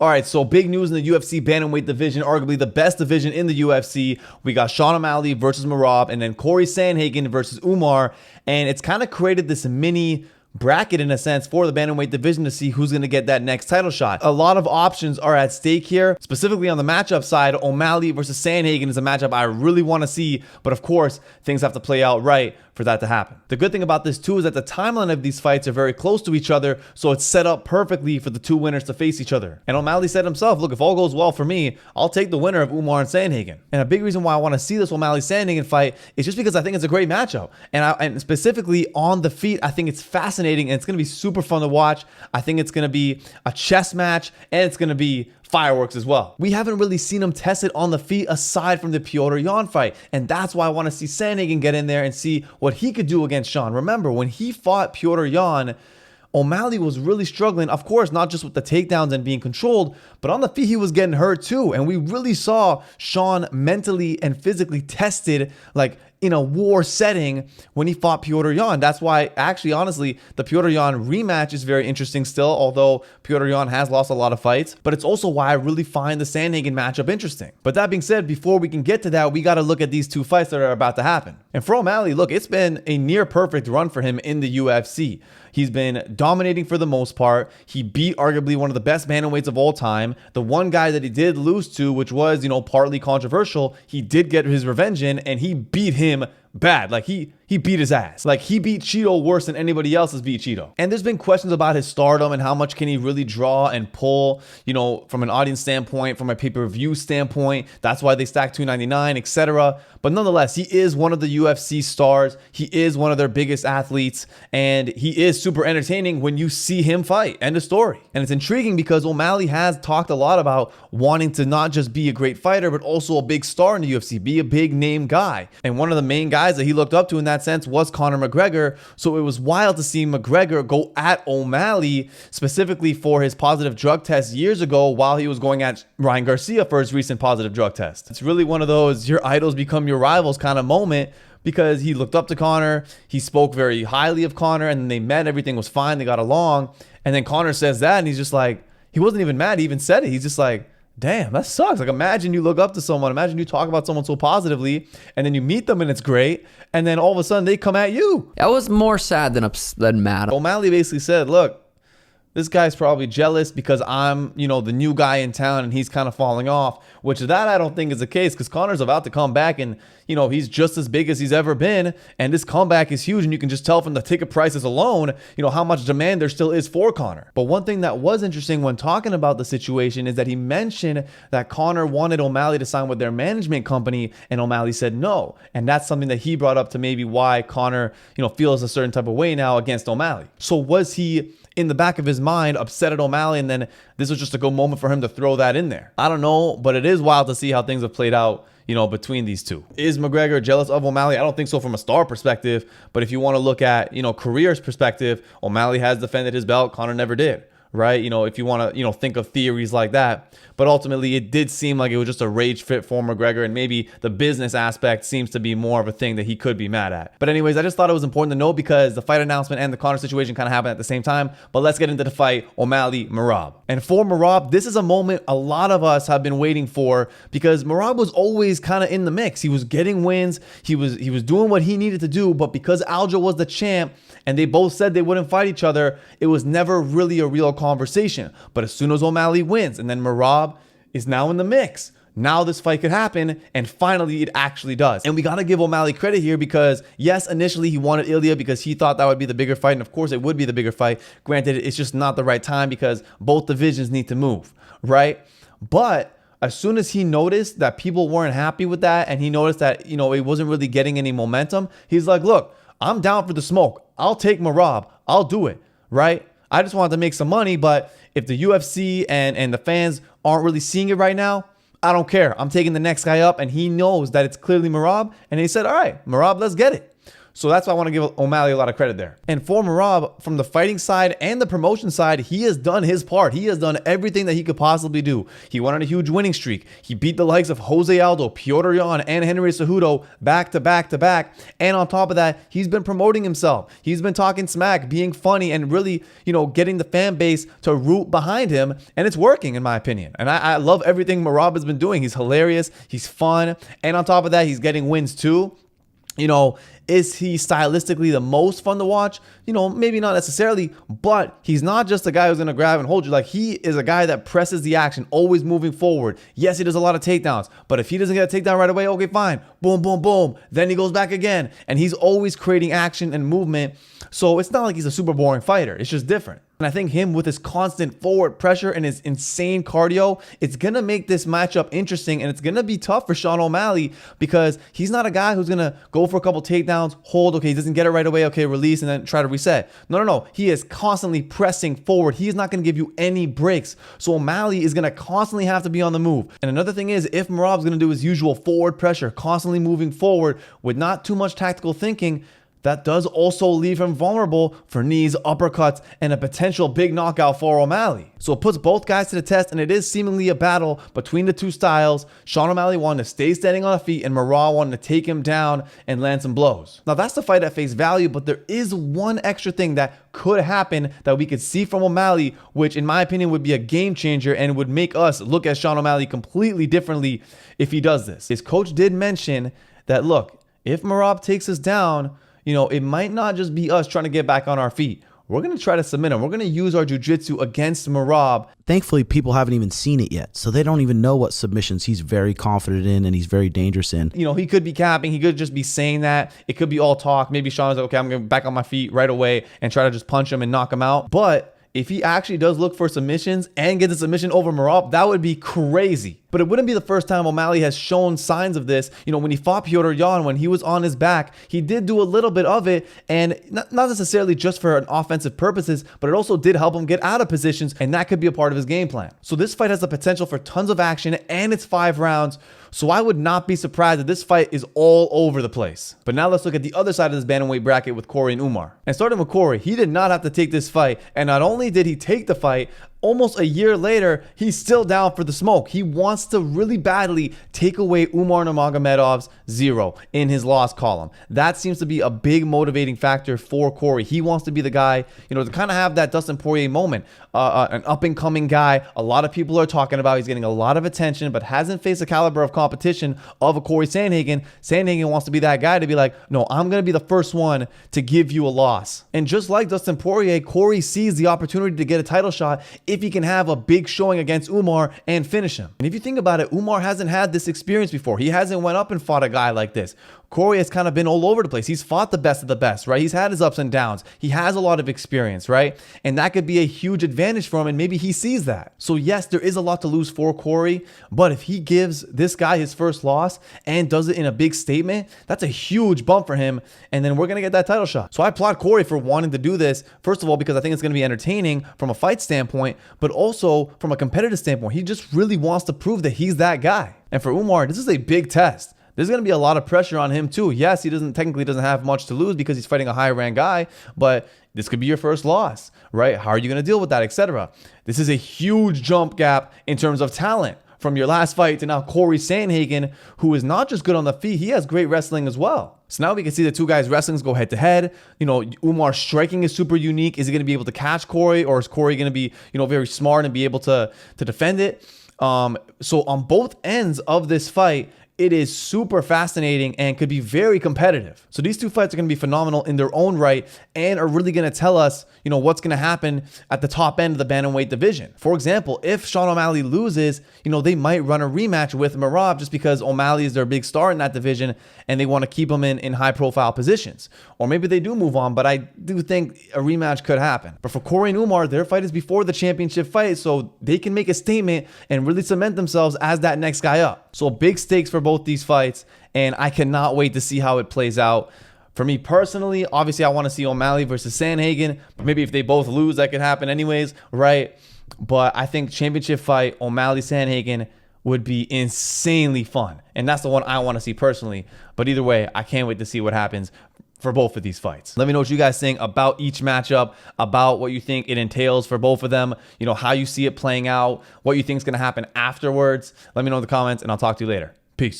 All right, so big news in the UFC Bantamweight division, arguably the best division in the UFC. We got Sean O'Malley versus Merab, and then Cory Sandhagen versus Umar, and it's kind of created this mini bracket in a sense for the bantamweight division to see who's going to get that next title shot. A lot of options are at stake here. Specifically on the matchup side, O'Malley versus Sandhagen is a matchup I really want to see, but of course, things have to play out right for that to happen. The good thing about this too is that the timeline of these fights are very close to each other, so it's set up perfectly for the two winners to face each other. And O'Malley said himself, look, if all goes well for me, I'll take the winner of Umar and Sandhagen. And a big reason why I want to see this O'Malley-Sandhagen fight is just because I think it's a great matchup. And specifically on the feet, I think it's fascinating and it's going to be super fun to watch. I think it's going to be a chess match and it's going to be fireworks as well. We haven't really seen him tested on the feet aside from the Petr Yan fight, and that's why I want to see Sandhagen get in there and see what he could do against Sean. Remember, when he fought Petr Yan, O'Malley was really struggling, of course, not just with the takedowns and being controlled, but on the feet he was getting hurt too. And we really saw Sean mentally and physically tested, like in a war setting when he fought Petr Yan. That's why, actually, honestly, the Petr Yan rematch is very interesting still, although Petr Yan has lost a lot of fights. But it's also why I really find the Sandhagen matchup interesting. But that being said, before we can get to that, we got to look at these two fights that are about to happen. And for O'Malley, look, it's been a near perfect run for him in the UFC. He's been dominating for the most part. He beat arguably one of the best bantamweights of all time. The one guy that he did lose to, which was, partly controversial, he did get his revenge in, and he beat him bad. Like he beat his ass. Like he beat Cheeto worse than anybody else has beat Cheeto. And there's been questions about his stardom and how much can he really draw and pull, from an audience standpoint, from a pay-per-view standpoint. That's why they stack $299, etc. But nonetheless, he is one of the UFC stars. He is one of their biggest athletes, and he is super entertaining when you see him fight. End of story. And it's intriguing because O'Malley has talked a lot about wanting to not just be a great fighter, but also a big star in the UFC, be a big name guy. And one of the main guys that he looked up to in that sense was Conor McGregor. So it was wild to see McGregor go at O'Malley specifically for his positive drug test years ago while he was going at Ryan Garcia for his recent positive drug test. It's really one of those your idols become your rivals kind of moment, because he looked up to Conor, he spoke very highly of Conor, and then they met, everything was fine, they got along, and then Conor says that and he's just like, he wasn't even mad, he even said it, he's just like, damn, that sucks. Like, imagine you look up to someone, imagine you talk about someone so positively, and then you meet them and it's great, and then all of a sudden they come at you. That was more sad than mad. O'Malley basically said, look, this guy's probably jealous because I'm, the new guy in town and he's kind of falling off, which that I don't think is the case, because Conor's about to come back and, he's just as big as he's ever been. And this comeback is huge. And you can just tell from the ticket prices alone, how much demand there still is for Conor. But one thing that was interesting when talking about the situation is that he mentioned that Conor wanted O'Malley to sign with their management company and O'Malley said no. And that's something that he brought up to maybe why Conor, feels a certain type of way now against O'Malley. So was he in the back of his mind upset at O'Malley, and then this was just a good moment for him to throw that in there? I don't know, but it is wild to see how things have played out, between these two. Is McGregor jealous of O'Malley? I don't think so from a star perspective, but if you want to look at, career's perspective, O'Malley has defended his belt, Conor never did. Right? If you want to, think of theories like that. But ultimately, it did seem like it was just a rage fit for McGregor, and maybe the business aspect seems to be more of a thing that he could be mad at. But anyways, I just thought it was important to know because the fight announcement and the Conor situation kind of happened at the same time. But let's get into the fight, O'Malley-Merab. And for Merab, this is a moment a lot of us have been waiting for, because Merab was always kind of in the mix. He was getting wins. He was doing what he needed to do. But because Aljo was the champ and they both said they wouldn't fight each other, it was never really a real conversation. But as soon as O'Malley wins and then Merab is now in the mix, now this fight could happen, and finally it actually does. And we got to give O'Malley credit here because, yes, initially he wanted Ilya because he thought that would be the bigger fight, and of course it would be the bigger fight. Granted, it's just not the right time because both divisions need to move, right? But as soon as he noticed that people weren't happy with that, and he noticed that, it wasn't really getting any momentum, he's like, look, I'm down for the smoke. I'll take Merab. I'll do it, right? I just wanted to make some money, but if the UFC and the fans aren't really seeing it right now, I don't care. I'm taking the next guy up, and he knows that it's clearly Merab, and he said, all right, Merab, let's get it. So that's why I want to give O'Malley a lot of credit there. And for Merab, from the fighting side and the promotion side, he has done his part. He has done everything that he could possibly do. He went on a huge winning streak. He beat the likes of Jose Aldo, Piotr Jan, and Henry Cejudo back to back to back. And on top of that, he's been promoting himself. He's been talking smack, being funny, and really, getting the fan base to root behind him. And it's working, in my opinion. And I love everything Merab has been doing. He's hilarious. He's fun. And on top of that, he's getting wins too. Is he stylistically the most fun to watch? Maybe not necessarily, but he's not just a guy who's going to grab and hold you. Like, he is a guy that presses the action, always moving forward. Yes, he does a lot of takedowns, but if he doesn't get a takedown right away, okay, fine. Boom, boom, boom. Then he goes back again, and he's always creating action and movement. So it's not like he's a super boring fighter. It's just different. And I think him with his constant forward pressure and his insane cardio, it's going to make this matchup interesting, and it's going to be tough for Sean O'Malley because he's not a guy who's going to go for a couple takedowns, hold, okay, he doesn't get it right away, okay, release, and then try to reset. No. He is constantly pressing forward. He is not going to give you any breaks. So O'Malley is going to constantly have to be on the move. And another thing is, if Merab's going to do his usual forward pressure, constantly moving forward with not too much tactical thinking, that does also leave him vulnerable for knees, uppercuts, and a potential big knockout for O'Malley. So it puts both guys to the test, and it is seemingly a battle between the two styles. Sean O'Malley wanted to stay standing on the feet, and Merab wanted to take him down and land some blows. Now, that's the fight at face value, but there is one extra thing that could happen that we could see from O'Malley, which in my opinion would be a game changer and would make us look at Sean O'Malley completely differently if he does this. His coach did mention that, look, if Merab takes us down, it might not just be us trying to get back on our feet. We're going to try to submit him. We're going to use our jiu-jitsu against Merab. Thankfully, people haven't even seen it yet, so they don't even know what submissions he's very confident in and he's very dangerous in. He could be capping. He could just be saying that. It could be all talk. Maybe Sean's like, okay, I'm going to back on my feet right away and try to just punch him and knock him out. But if he actually does look for submissions and gets a submission over Merab, that would be crazy. But it wouldn't be the first time O'Malley has shown signs of this. When he fought Piotr Jan, when he was on his back, he did do a little bit of it, and not necessarily just for offensive purposes, but it also did help him get out of positions, and that could be a part of his game plan. So this fight has the potential for tons of action, and it's 5 rounds. So I would not be surprised if this fight is all over the place. But now let's look at the other side of this bantamweight bracket with Cory and Umar. And starting with Cory, he did not have to take this fight. And not only did he take the fight, almost a year later, he's still down for the smoke. He wants to really badly take away Umar Nurmagomedov's 0 in his loss column. That seems to be a big motivating factor for Cory. He wants to be the guy, to kind of have that Dustin Poirier moment. An up-and-coming guy. A lot of people are talking about. He's getting a lot of attention, but hasn't faced the caliber of competition of a Cory Sandhagen. Sandhagen wants to be that guy to be like, no, I'm going to be the first one to give you a loss. And just like Dustin Poirier, Cory sees the opportunity to get a title shot if he can have a big showing against Umar and finish him. And if you think about it, Umar hasn't had this experience before. He hasn't went up and fought a guy like this. Cory has kind of been all over the place. He's fought the best of the best, right? He's had his ups and downs. He has a lot of experience, right? And that could be a huge advantage for him, and maybe he sees that. So yes, there is a lot to lose for Cory, but if he gives this guy his first loss and does it in a big statement, that's a huge bump for him, and then we're going to get that title shot. So I applaud Cory for wanting to do this, first of all, because I think it's going to be entertaining from a fight standpoint, but also from a competitive standpoint. He just really wants to prove that he's that guy. And for Umar, this is a big test. There's going to be a lot of pressure on him too. Yes, he technically doesn't have much to lose because he's fighting a high-ranked guy, but this could be your first loss, right? How are you going to deal with that, etc.? This is a huge jump gap in terms of talent from your last fight to now Cory Sandhagen, who is not just good on the feet, he has great wrestling as well. So now we can see the two guys' wrestlings go head to head. Umar's striking is super unique. Is he going to be able to catch Cory, or is Cory going to be, very smart and be able to defend it? So on both ends of this fight, it is super fascinating and could be very competitive. So these two fights are going to be phenomenal in their own right and are really going to tell us, what's going to happen at the top end of the bantamweight division. For example, if Sean O'Malley loses, they might run a rematch with Merab just because O'Malley is their big star in that division and they want to keep him in high profile positions. Or maybe they do move on, but I do think a rematch could happen. But for Cory and Umar, their fight is before the championship fight, so they can make a statement and really cement themselves as that next guy up. So big stakes for both these fights, and I cannot wait to see how it plays out. For me personally, obviously I want to see O'Malley versus Sandhagen, but maybe if they both lose, that could happen anyways, right? But I think championship fight, O'Malley-Sandhagen, would be insanely fun, and that's the one I want to see personally. But either way, I can't wait to see what happens for both of these fights. Let me know what you guys think about each matchup, about what you think it entails for both of them, you know, how you see it playing out, what you think is going to happen afterwards. Let me know in the comments, and I'll talk to you later. Peace.